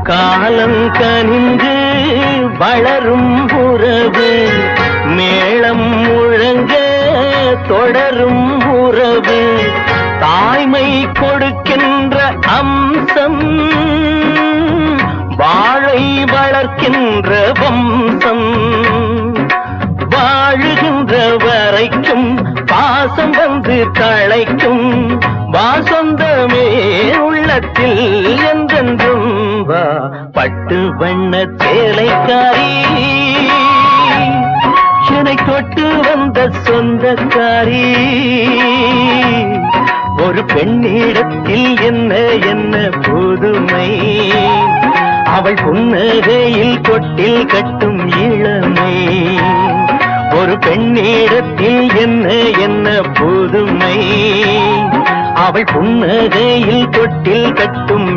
காலம் கனிந்து வளரும் உறவு, மேளம் முழங்க தொடரும் உறவு, தாய்மை கொடுக்கின்ற அம்சம், வாழை வளர்க்கின்ற வம்சம். வாழுகின்ற வரைக்கும் பாசம் வந்து தழைக்கும், வாசந்தமே உள்ளத்தில் என்றென்றும் வா. பட்டு வண்ண சேலைக்காரி, என்னை தொட்டு வந்த சொந்தக்காரி, ஒரு பெண்ணிடத்தில் என்ன என்ன புதுமை, அவள் புன்னகையில் தொட்டில் கட்டும் இளமை. ஒரு பெண்ணிடத்தில் என்ன என்ன புதுமை, அவள் புன்னகையில் தொட்டில் கட்டும்